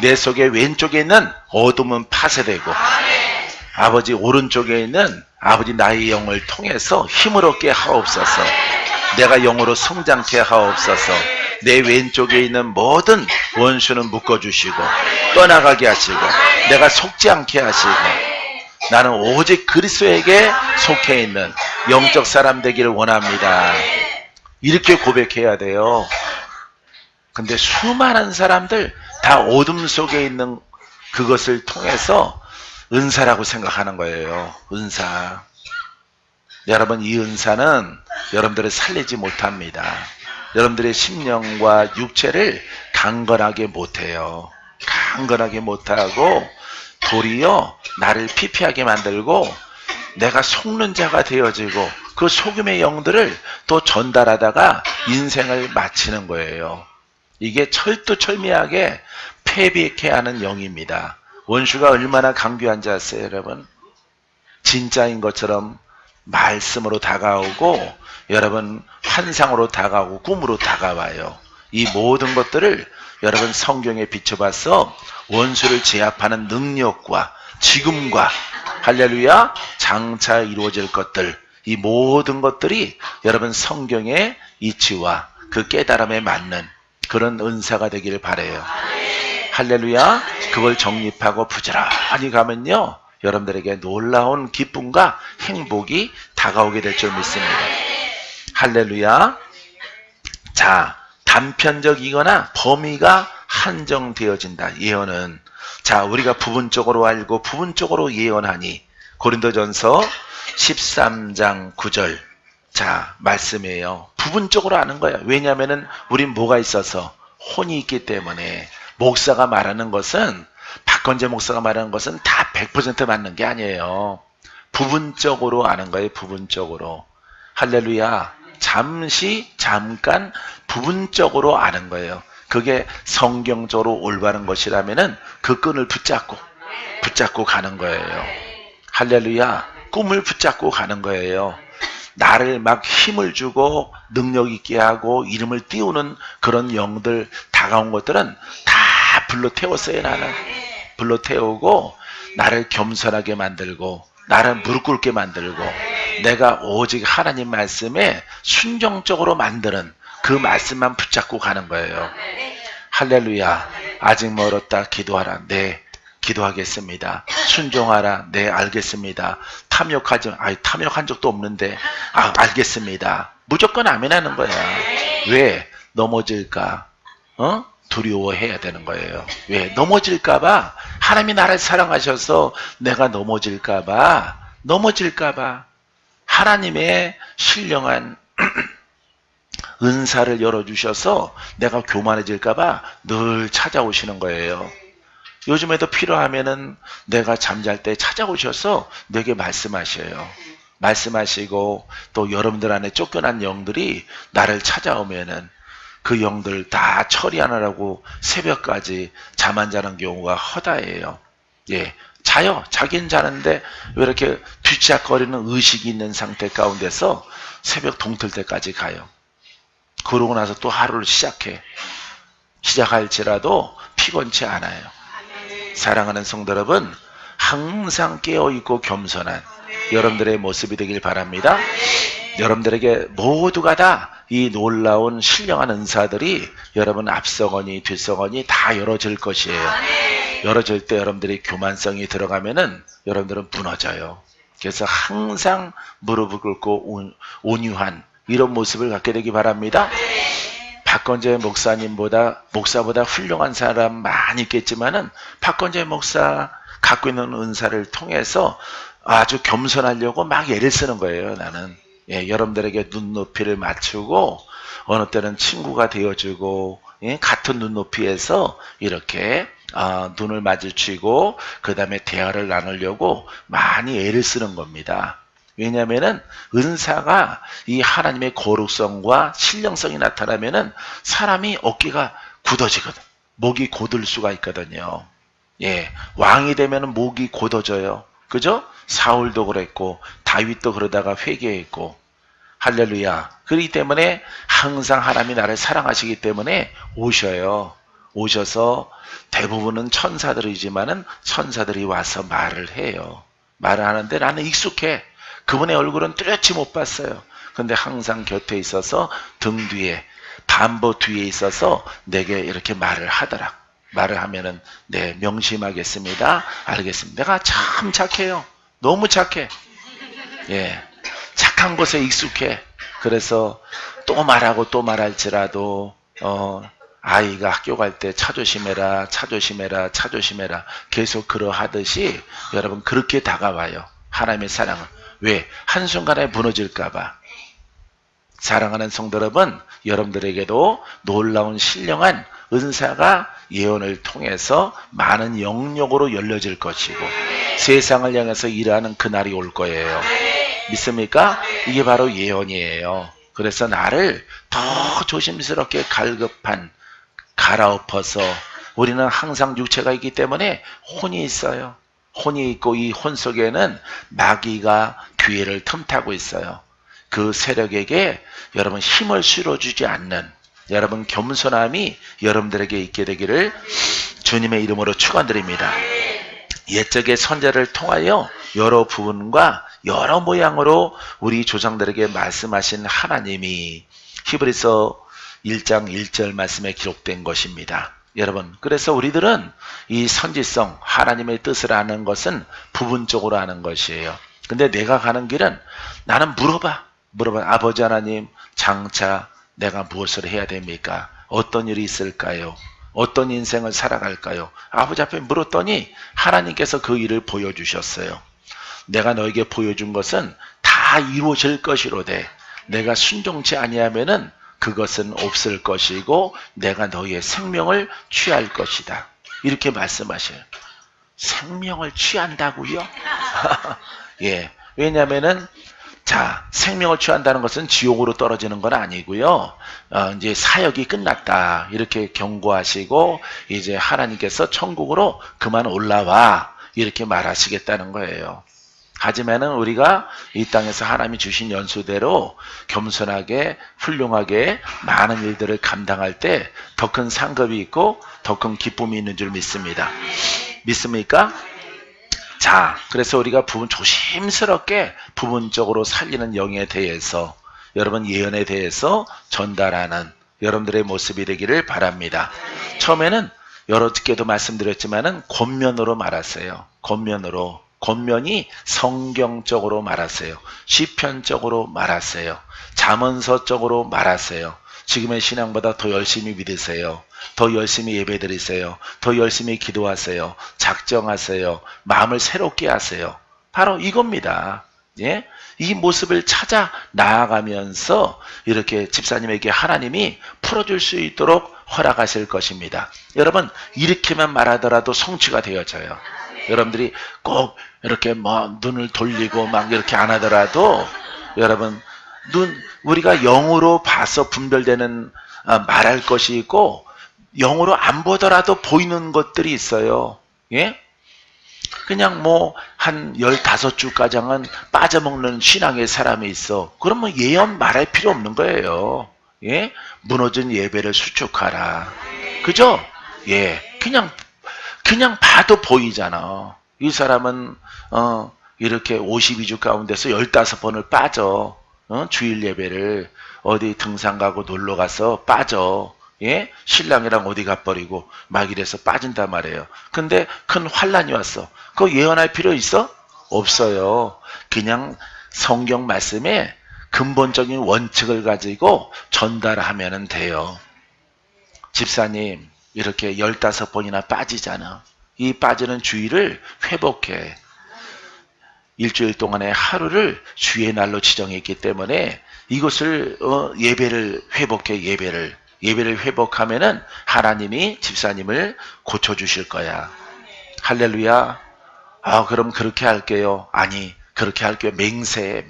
내 속에 왼쪽에 있는 어둠은 파쇄되고 아버지 오른쪽에 있는 아버지 나의 영을 통해서 힘을 얻게 하옵소서. 내가 영으로 성장케 하옵소서. 내 왼쪽에 있는 모든 원수는 묶어주시고 떠나가게 하시고 내가 속지 않게 하시고 나는 오직 그리스도에게 속해 있는 영적 사람 되기를 원합니다. 이렇게 고백해야 돼요. 근데 수많은 사람들 다 어둠 속에 있는 그것을 통해서 은사라고 생각하는 거예요. 은사. 여러분, 이 은사는 여러분들을 살리지 못합니다. 여러분들의 심령과 육체를 강건하게 못해요. 강건하게 못하고 도리어 나를 피폐하게 만들고 내가 속는 자가 되어지고 그 속임의 영들을 또 전달하다가 인생을 마치는 거예요. 이게 철두철미하게 패배케 하는 영입니다. 원수가 얼마나 강교한 지 아세요, 여러분? 진짜인 것처럼 말씀으로 다가오고 여러분 환상으로 다가오고 꿈으로 다가와요. 이 모든 것들을 여러분 성경에 비춰봐서 원수를 제압하는 능력과 지금과 할렐루야 장차 이루어질 것들, 이 모든 것들이 여러분 성경의 이치와 그 깨달음에 맞는 그런 은사가 되기를 바라요. 할렐루야. 그걸 정립하고 부지런히 가면요, 여러분들에게 놀라운 기쁨과 행복이 다가오게 될 줄 믿습니다. 할렐루야. 자, 단편적이거나 범위가 한정되어진다. 예언은. 자, 우리가 부분적으로 알고 부분적으로 예언하니. 고린도전서 13장 9절. 자, 말씀이에요. 부분적으로 아는 거예요. 왜냐하면은 우린 뭐가 있어서? 혼이 있기 때문에. 목사가 말하는 것은, 박건재 목사가 말하는 것은 다 100% 맞는 게 아니에요. 부분적으로 아는 거예요. 부분적으로. 할렐루야. 잠깐 부분적으로 아는 거예요. 그게 성경적으로 올바른 것이라면은 그 끈을 붙잡고 가는 거예요. 할렐루야. 꿈을 붙잡고 가는 거예요. 나를 막 힘을 주고 능력 있게 하고 이름을 띄우는 그런 영들, 다가온 것들은 다 불러 태웠어요. 나는 불러 태우고 나를 겸손하게 만들고 나를 무릎 꿇게 만들고 내가 오직 하나님 말씀에 순종적으로 만드는 그 말씀만 붙잡고 가는 거예요. 할렐루야. 아직 멀었다. 기도하라. 네, 기도하겠습니다. 순종하라. 네, 알겠습니다. 탐욕한 적도 없는데 알겠습니다. 무조건 아멘하는 거야. 왜? 넘어질까? 두려워해야 되는 거예요. 왜? 넘어질까봐. 하나님이 나를 사랑하셔서 내가 넘어질까봐. 하나님의 신령한 은사를 열어주셔서 내가 교만해질까봐 늘 찾아오시는 거예요. 요즘에도 필요하면은 내가 잠잘 때 찾아오셔서 내게 말씀하셔요. 말씀하시고 또 여러분들 안에 쫓겨난 영들이 나를 찾아오면은 그 영들 다 처리하느라고 새벽까지 잠 안 자는 경우가 허다해요. 예, 자요. 자긴 자는데 왜 이렇게 뒤치락거리는 의식이 있는 상태 가운데서 새벽 동틀 때까지 가요. 그러고 나서 또 하루를 시작할지라도 피곤치 않아요. 사랑하는 성도 여러분, 항상 깨어있고 겸손한 여러분들의 모습이 되길 바랍니다. 여러분들에게 모두가 다 이 놀라운 신령한 은사들이 여러분 앞서거니 뒷서거니 다 열어질 것이에요. 열어질 때 여러분들이 교만성이 들어가면은 여러분들은 무너져요. 그래서 항상 무릎을 꿇고 온유한 이런 모습을 갖게 되기 바랍니다. 박건재 목사보다 훌륭한 사람 많이 있겠지만은 박건재 목사 갖고 있는 은사를 통해서 아주 겸손하려고 막 애를 쓰는 거예요. 나는 여러분들에게 눈높이를 맞추고 어느 때는 친구가 되어주고 같은 눈높이에서 이렇게 눈을 마주치고 그 다음에 대화를 나누려고 많이 애를 쓰는 겁니다. 왜냐하면은 은사가 이 하나님의 거룩성과 신령성이 나타나면은 사람이 어깨가 굳어지거든. 목이 곧을 수가 있거든요. 예, 왕이 되면은 목이 곧어져요. 그죠? 사울도 그랬고 다윗도 그러다가 회개했고. 할렐루야. 그렇기 때문에 항상 하나님이 나를 사랑하시기 때문에 오셔요. 오셔서 대부분은 천사들이지만은 천사들이 와서 말을 해요. 말을 하는데 나는 익숙해. 그분의 얼굴은 뚜렷이 못 봤어요. 근데 항상 곁에 있어서 등 뒤에 반보 뒤에 있어서 내게 이렇게 말을 하더라. 말을 하면은 네, 명심하겠습니다. 알겠습니다. 내가 참 착해요. 너무 착해. 예, 착한 것에 익숙해. 그래서 또 말하고 또 말할지라도 아이가 학교 갈 때 차 조심해라, 차 조심해라, 차 조심해라. 계속 그러하듯이 여러분 그렇게 다가와요. 하나님의 사랑은. 왜? 한순간에 무너질까봐. 사랑하는 성도 여러분, 여러분들에게도 놀라운 신령한 은사가 예언을 통해서 많은 영역으로 열려질 것이고 세상을 향해서 일하는 그날이 올 거예요. 믿습니까? 이게 바로 예언이에요. 그래서 나를 더 조심스럽게 갈아엎어서 우리는 항상 육체가 있기 때문에 혼이 있어요. 혼이 있고 이 혼 속에는 마귀가 기회를 틈타고 있어요. 그 세력에게 여러분 힘을 실어주지 않는 여러분 겸손함이 여러분들에게 있게 되기를 주님의 이름으로 축원드립니다. 옛적의 선자를 통하여 여러 부분과 여러 모양으로 우리 조상들에게 말씀하신 하나님이 히브리서 1장 1절 말씀에 기록된 것입니다. 여러분, 그래서 우리들은 이 선지성, 하나님의 뜻을 아는 것은 부분적으로 아는 것이에요. 근데 내가 가는 길은 나는 물어봐. 아버지 하나님, 장차 내가 무엇을 해야 됩니까? 어떤 일이 있을까요? 어떤 인생을 살아갈까요? 아버지 앞에 물었더니 하나님께서 그 일을 보여주셨어요. 내가 너에게 보여준 것은 다 이루어질 것이로되 내가 순종치 아니하면은 그것은 없을 것이고 내가 너의 생명을 취할 것이다. 이렇게 말씀하셔요. 생명을 취한다고요? 예. 왜냐하면은 생명을 취한다는 것은 지옥으로 떨어지는 건 아니고요. 이제 사역이 끝났다. 이렇게 경고하시고 이제 하나님께서 천국으로 그만 올라와. 이렇게 말하시겠다는 거예요. 하지만은 우리가 이 땅에서 하나님이 주신 연수대로 겸손하게 훌륭하게 많은 일들을 감당할 때 더 큰 상급이 있고 더 큰 기쁨이 있는 줄 믿습니다. 믿습니까? 자, 그래서 우리가 조심스럽게 부분적으로 살리는 영에 대해서 여러분 예언에 대해서 전달하는 여러분들의 모습이 되기를 바랍니다. 처음에는 여러 집께도 말씀드렸지만은 권면으로 말하세요. 권면이 성경적으로 말하세요. 시편적으로 말하세요. 잠언서적으로 말하세요. 지금의 신앙보다 더 열심히 믿으세요. 더 열심히 예배드리세요. 더 열심히 기도하세요. 작정하세요. 마음을 새롭게 하세요. 바로 이겁니다. 예? 이 모습을 찾아 나아가면서 이렇게 집사님에게 하나님이 풀어줄 수 있도록 허락하실 것입니다. 여러분, 이렇게만 말하더라도 성취가 되어져요. 여러분들이 꼭 이렇게 눈을 돌리고 막 이렇게 안 하더라도 여러분, 우리가 영으로 봐서 분별되는 말할 것이 있고 영으로 안 보더라도 보이는 것들이 있어요. 예? 그냥 한 15주가량은 빠져먹는 신앙의 사람이 있어. 그러면 예언 말할 필요 없는 거예요. 예? 무너진 예배를 수축하라. 그죠? 예. 그냥 봐도 보이잖아. 이 사람은 이렇게 52주 가운데서 15번을 빠져. 주일 예배를 어디 등산 가고 놀러 가서 빠져. 예? 신랑이랑 어디 가버리고 막 이래서 빠진단 말이에요. 근데 큰 환란이 왔어. 그거 예언할 필요 있어? 없어요. 그냥 성경 말씀에 근본적인 원칙을 가지고 전달하면 돼요. 집사님, 이렇게 15번이나 빠지잖아. 이 빠지는 주일을 회복해. 일주일 동안의 하루를 주의 날로 지정했기 때문에 이것을 예배를 회복해. 예배를 회복하면은 하나님이 집사님을 고쳐주실 거야. 할렐루야. 그럼 그렇게 할게요. 아니, 그렇게 할게요. 맹세.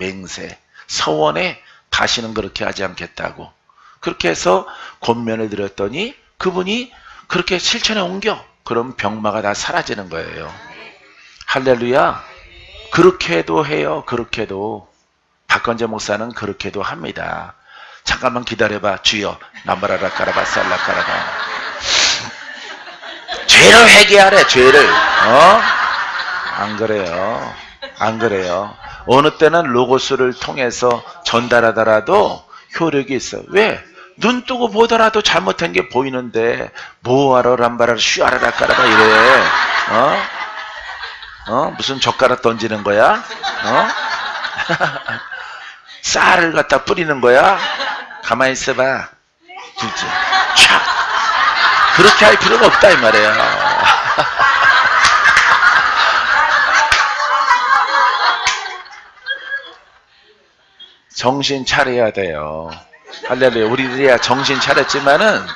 서원에 다시는 그렇게 하지 않겠다고. 그렇게 해서 권면을 드렸더니 그분이 그렇게 실천에 옮겨. 그럼 병마가 다 사라지는 거예요. 할렐루야. 그렇게도 해요. 그렇게도. 박건재 목사는 그렇게도 합니다. 잠깐만 기다려봐. 주여 남바라라 까라바 살라 까라바. 죄를 회개하래. 죄를. 안 그래요. 어느 때는 로고스를 통해서 전달하더라도 효력이 있어. 왜? 눈 뜨고 보더라도 잘못한 게 보이는데 뭐하러 람바라라 쉬아라라 까라바 이래. 무슨 젓가락 던지는 거야? 쌀을 갖다 뿌리는 거야? 가만히 있어봐. 진짜. 그렇게 할 필요가 없다 이 말이에요. 정신 차려야 돼요. 할렐루야. 우리들이야 정신 차렸지만은,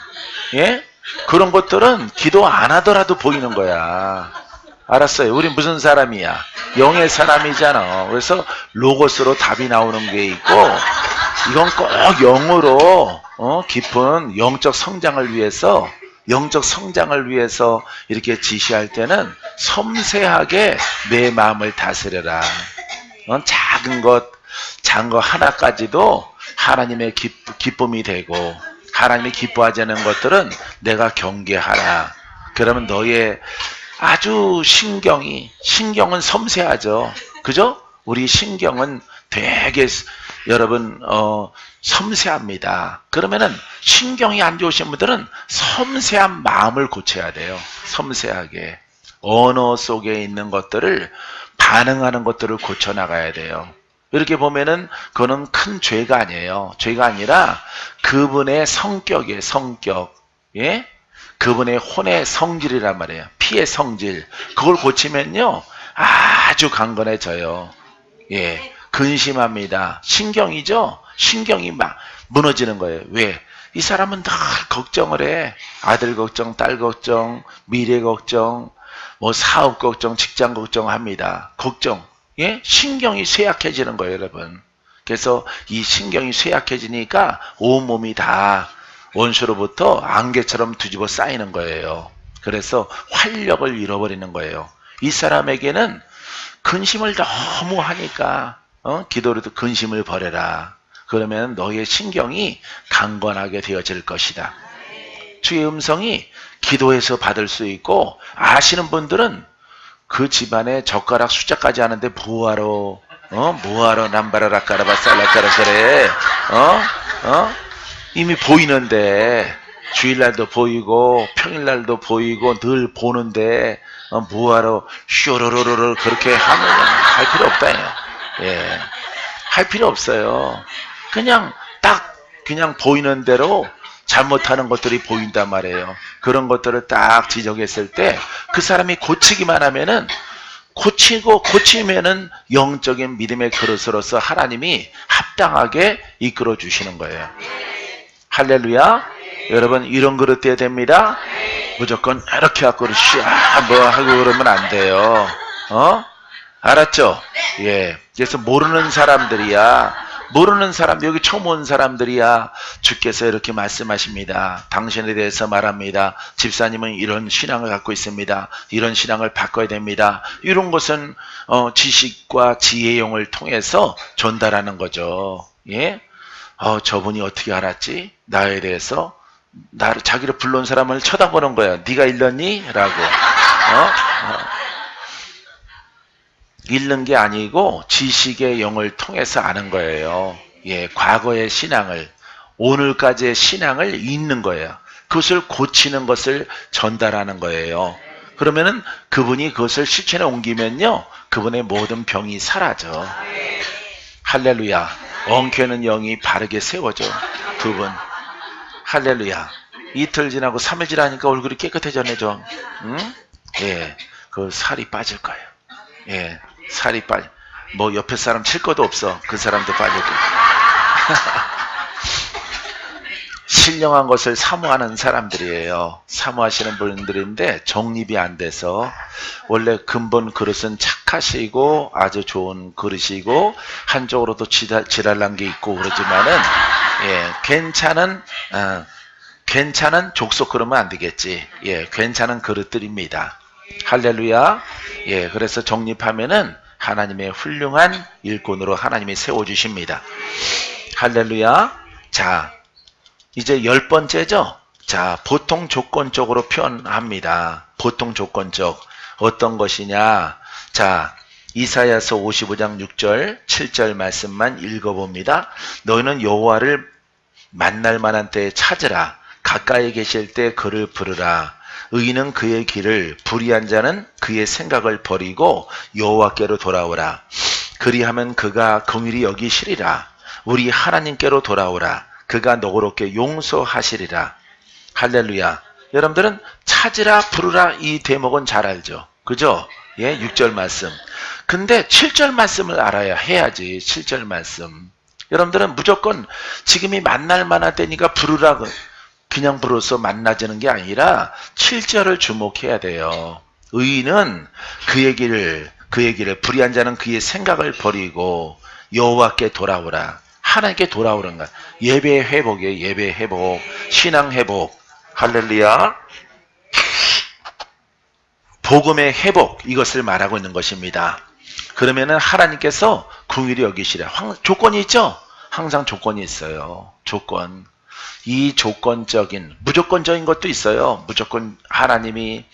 예? 그런 것들은 기도 안 하더라도 보이는 거야. 알았어요. 우리 무슨 사람이야? 영의 사람이잖아. 그래서 로고스로 답이 나오는 게 있고, 이건 꼭 영으로 깊은 영적 성장을 위해서 이렇게 지시할 때는 섬세하게 내 마음을 다스려라. 작은 것 하나까지도 하나님의 기쁨이 되고, 하나님이 기뻐하지 않는 것들은 내가 경계하라. 그러면 너의 아주 신경은 섬세하죠. 그죠? 우리 신경은 되게 여러분 섬세합니다. 그러면은 신경이 안 좋으신 분들은 섬세한 마음을 고쳐야 돼요. 섬세하게 언어 속에 있는 것들을, 반응하는 것들을 고쳐 나가야 돼요. 이렇게 보면은 그거는 큰 죄가 아니에요. 죄가 아니라 그분의 성격이에요. 성격. 예? 그분의 혼의 성질이란 말이에요. 피의 성질. 그걸 고치면요 아주 강건해져요. 예, 근심합니다. 신경이죠. 신경이 막 무너지는 거예요. 왜? 이 사람은 늘 걱정을 해. 아들 걱정, 딸 걱정, 미래 걱정, 뭐 사업 걱정, 직장 걱정합니다. 걱정. 예? 신경이 쇠약해지는 거예요, 여러분. 그래서 이 신경이 쇠약해지니까 온몸이 다 원수로부터 안개처럼 뒤집어 쌓이는 거예요. 그래서 활력을 잃어버리는 거예요. 이 사람에게는 근심을 너무 하니까 기도로도 근심을 버려라. 그러면 너의 신경이 강건하게 되어질 것이다. 주의 음성이 기도해서 받을 수 있고, 아시는 분들은 그 집안에 젓가락 숫자까지 하는데 뭐하러 남바라라 까라바 살라까라 그래. 이미 보이는데, 주일날도 보이고 평일날도 보이고 늘 보는데 뭐하러 쇼로로로로 그렇게 할 필요 없다. 예, 할 필요 없어요. 그냥 보이는 대로 잘못하는 것들이 보인단 말이에요. 그런 것들을 딱 지적했을 때 그 사람이 고치기만 하면은, 고치면은 영적인 믿음의 그릇으로서 하나님이 합당하게 이끌어 주시는 거예요. 할렐루야. 여러분, 이런 그릇 돼야 됩니다. 무조건 이렇게 하고 뭐 하고 그러면 안 돼요. 알았죠? 예. 그래서 모르는 사람들이야. 여기 처음 온 사람들이야. 주께서 이렇게 말씀하십니다. 당신에 대해서 말합니다. 집사님은 이런 신앙을 갖고 있습니다. 이런 신앙을 바꿔야 됩니다. 이런 것은 지식과 지혜의 영을 통해서 전달하는 거죠. 예? 저분이 어떻게 알았지? 나에 대해서 자기를 불러온 사람을 쳐다보는 거야. 네가 읽었니? 라고. 읽는 게 아니고 지식의 영을 통해서 아는 거예요. 예, 과거의 신앙을, 오늘까지의 신앙을 읽는 거예요. 그것을 고치는 것을 전달하는 거예요. 그러면은 그분이 그것을 실천에 옮기면요, 그분의 모든 병이 사라져. 할렐루야. 엉켜있는 영이 바르게 세워져. 두 분. 할렐루야. 이틀 지나고 3일 지나니까 얼굴이 깨끗해졌네죠. 응? 예, 그 살이 빠질 거예요. 예, 살이 뭐 옆에 사람 칠 것도 없어. 그 사람도 빠질 거예요. 신령한 것을 사모하는 사람들이에요. 사모하시는 분들인데 정립이 안 돼서, 원래 근본 그릇은 착하시고 아주 좋은 그릇이고 한쪽으로도 지랄난 게 있고 그러지만은, 예, 괜찮은 족속 그러면 안 되겠지. 예, 괜찮은 그릇들입니다. 할렐루야. 예, 그래서 정립하면은 하나님의 훌륭한 일꾼으로 하나님이 세워주십니다. 할렐루야. 자, 이제 10번째죠. 자, 보통 조건적으로 표현합니다. 보통 조건적. 어떤 것이냐. 자, 이사야서 55장 6절, 7절 말씀만 읽어봅니다. 너희는 여호와를 만날 만한 때에 찾으라. 가까이 계실 때 그를 부르라. 의인은 그의 길을, 불의한 자는 그의 생각을 버리고 여호와께로 돌아오라. 그리하면 그가 긍휼히 여기시리라. 우리 하나님께로 돌아오라. 그가 너그럽게 용서하시리라. 할렐루야. 여러분들은 찾으라 부르라 이 대목은 잘 알죠. 그죠? 예, 6절 말씀. 근데 7절 말씀을 알아야 해야지. 7절 말씀. 여러분들은 무조건 지금이 만날 만한 때니까 부르라 그냥 불어서 만나지는 게 아니라 7절을 주목해야 돼요. 의인은 그 얘기를 불의한 자는 그의 생각을 버리고 여호와께 돌아오라. 하나님께 돌아오는 것. 예배 회복이에요. 예배 회복. 신앙 회복. 할렐루야. 복음의 회복. 이것을 말하고 있는 것입니다. 그러면은 하나님께서 긍휼히 여기시라. 조건이 있죠? 항상 조건이 있어요. 조건. 이 조건적인, 무조건적인 것도 있어요. 무조건 하나님이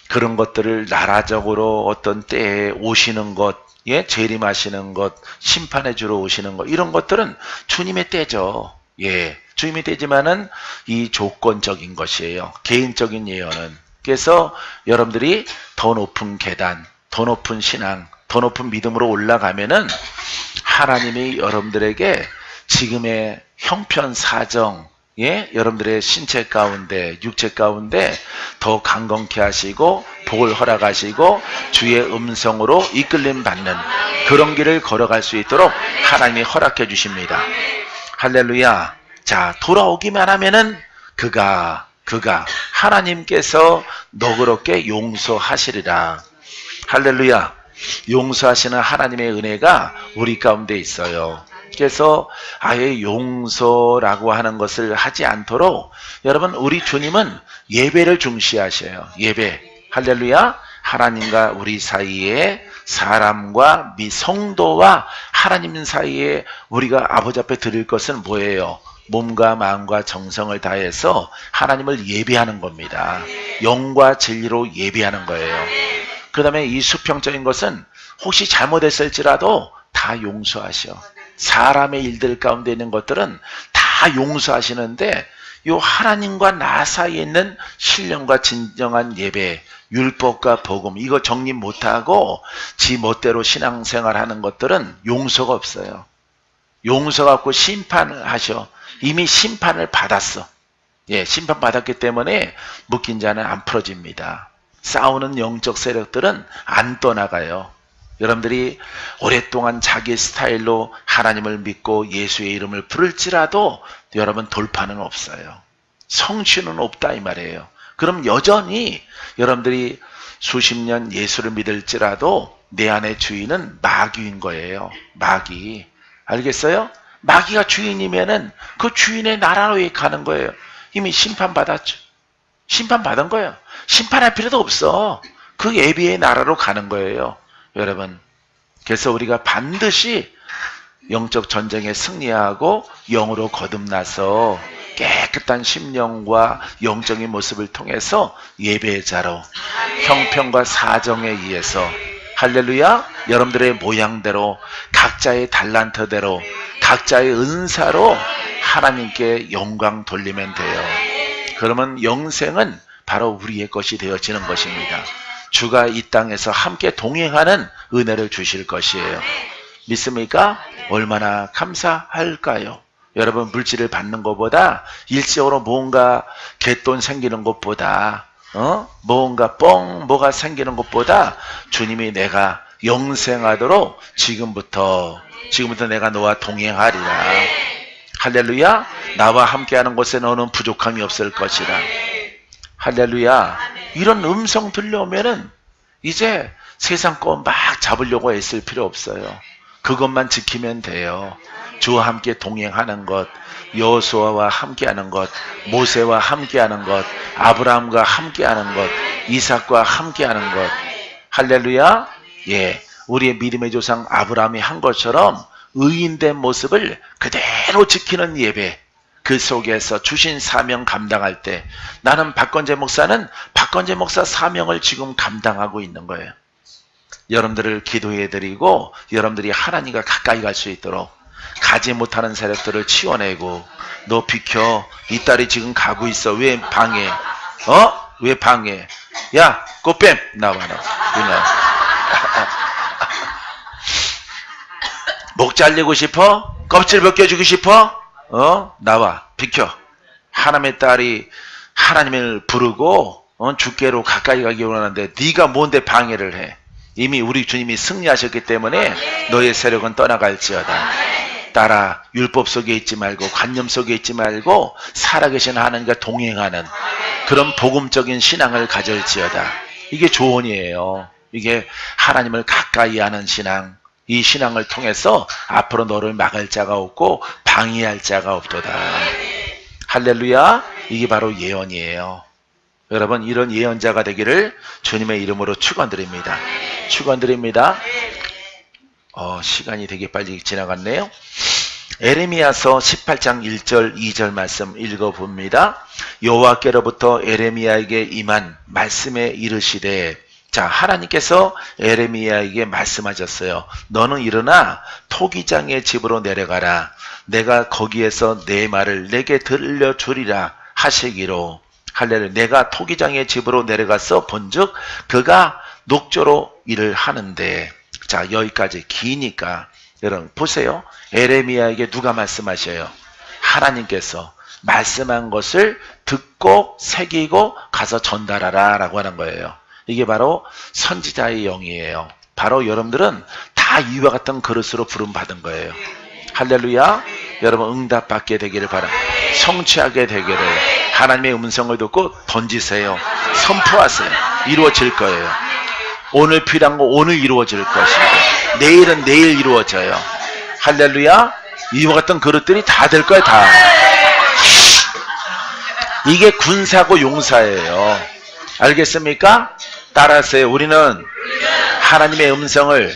그런 것들을 나라적으로 어떤 때에 오시는 것, 예, 재림하시는 것, 심판해 주러 오시는 것, 이런 것들은 주님의 때죠. 예, 주님의 때지만은 이 조건적인 것이에요. 개인적인 예언은. 그래서 여러분들이 더 높은 계단, 더 높은 신앙, 더 높은 믿음으로 올라가면은 하나님이 여러분들에게 지금의 형편 사정, 예, 여러분들의 신체 가운데, 육체 가운데 더 강건케 하시고 복을 허락하시고 주의 음성으로 이끌림 받는 그런 길을 걸어갈 수 있도록 하나님이 허락해 주십니다. 할렐루야. 자, 돌아오기만 하면은 그가 하나님께서 너그럽게 용서하시리라. 할렐루야. 용서하시는 하나님의 은혜가 우리 가운데 있어요. 그래서 아예 용서라고 하는 것을 하지 않도록 여러분, 우리 주님은 예배를 중시하셔요. 예배. 할렐루야. 하나님과 우리 사이에, 사람과 성도와 하나님 사이에 우리가 아버지 앞에 드릴 것은 뭐예요? 몸과 마음과 정성을 다해서 하나님을 예배하는 겁니다. 영과 진리로 예배하는 거예요. 그 다음에 이 수평적인 것은 혹시 잘못했을지라도 다 용서하셔. 사람의 일들 가운데 있는 것들은 다 용서하시는데 요 하나님과 나 사이에 있는 신령과 진정한 예배, 율법과 복음, 이거 정립 못하고 지 멋대로 신앙생활하는 것들은 용서가 없어요. 용서 갖고 심판을 하셔. 이미 심판을 받았어. 예, 심판 받았기 때문에 묶인 자는 안 풀어집니다. 싸우는 영적 세력들은 안 떠나가요. 여러분들이 오랫동안 자기 스타일로 하나님을 믿고 예수의 이름을 부를지라도 여러분 돌파는 없어요. 성취는 없다 이 말이에요. 그럼 여전히 여러분들이 수십 년 예수를 믿을지라도 내 안의 주인은 마귀인 거예요. 마귀. 알겠어요? 마귀가 주인이면은 그 주인의 나라로 가는 거예요. 이미 심판받았죠. 심판받은 거예요. 심판할 필요도 없어. 그 예비의 나라로 가는 거예요. 여러분, 그래서 우리가 반드시 영적 전쟁에 승리하고 영으로 거듭나서 깨끗한 심령과 영적인 모습을 통해서 예배의 자로 형편과 사정에 의해서 할렐루야, 여러분들의 모양대로 각자의 달란트대로 각자의 은사로 하나님께 영광 돌리면 돼요. 그러면 영생은 바로 우리의 것이 되어지는 것입니다. 주가 이 땅에서 함께 동행하는 은혜를 주실 것이에요. 믿습니까? 얼마나 감사할까요? 여러분, 물질을 받는 것보다 일시적으로 뭔가 갯돈 생기는 것보다 뭔가 뭐가 생기는 것보다 주님이 내가 영생하도록 지금부터 내가 너와 동행하리라. 할렐루야. 나와 함께하는 곳에 너는 부족함이 없을 것이라. 할렐루야. 이런 음성 들려오면은 이제 세상 거 막 잡으려고 애쓸 필요 없어요. 그것만 지키면 돼요. 주와 함께 동행하는 것, 여호수아와 함께하는 것, 모세와 함께하는 것, 아브라함과 함께하는 것, 이삭과 함께하는 것. 할렐루야. 예, 우리의 믿음의 조상 아브라함이 한 것처럼 의인된 모습을 그대로 지키는 예배, 그 속에서 주신 사명 감당할 때 나는 박건재 목사는 박건재 목사 사명을 지금 감당하고 있는 거예요. 여러분들을 기도해드리고 여러분들이 하나님과 가까이 갈 수 있도록 가지 못하는 세력들을 치워내고, 너 비켜, 이 딸이 지금 가고 있어, 왜 방해? 왜 방해? 야, 꽃뱀 나와라. 그냥 목 잘리고 싶어? 껍질 벗겨주고 싶어? 나와, 비켜. 하나님의 딸이 하나님을 부르고 주께로 가까이 가기 원하는데 네가 뭔데 방해를 해? 이미 우리 주님이 승리하셨기 때문에 너의 세력은 떠나갈지어다. 따라 율법 속에 있지 말고 관념 속에 있지 말고 살아계신 하나님과 동행하는 그런 복음적인 신앙을 가질지어다. 이게 조언이에요. 이게 하나님을 가까이 하는 신앙. 이 신앙을 통해서 앞으로 너를 막을 자가 없고 방해할 자가 없도다. 할렐루야. 이게 바로 예언이에요. 여러분 이런 예언자가 되기를 주님의 이름으로 축원드립니다. 축원드립니다. 시간이 되게 빨리 지나갔네요. 에레미야서 18장 1절 2절 말씀 읽어봅니다. 여호와께로부터 에레미야에게 임한 말씀에 이르시되, 자, 하나님께서 에레미야에게 말씀하셨어요. 너는 일어나 토기장의 집으로 내려가라. 내가 거기에서 내 말을 내게 들려주리라 하시기로. 할렐루야. 내가 토기장의 집으로 내려가서 본즉 그가 녹조로 일을 하는데. 자, 여기까지 기니까 여러분 보세요. 에레미야에게 누가 말씀하셔요? 하나님께서 말씀한 것을 듣고 새기고 가서 전달하라 라고 하는 거예요. 이게 바로 선지자의 영이에요. 바로 여러분들은 다 이와 같은 그릇으로 부름받은 거예요. 할렐루야. 여러분 응답받게 되기를 바랍니다. 성취하게 되기를. 하나님의 음성을 듣고 던지세요. 선포하세요. 이루어질 거예요. 오늘 필요한 거 오늘 이루어질 것이고 내일은 내일 이루어져요. 할렐루야. 이와 같은 그릇들이 다 될 거예요. 다. 이게 군사고 용사예요. 알겠습니까? 따라하세요. 우리는 하나님의 음성을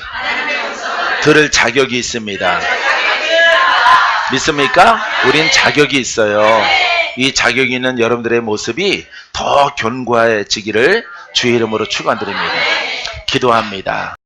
들을 자격이 있습니다. 믿습니까? 우린 자격이 있어요. 이 자격이 있는 여러분들의 모습이 더 견고해지기를 주의 이름으로 축원드립니다. 기도합니다.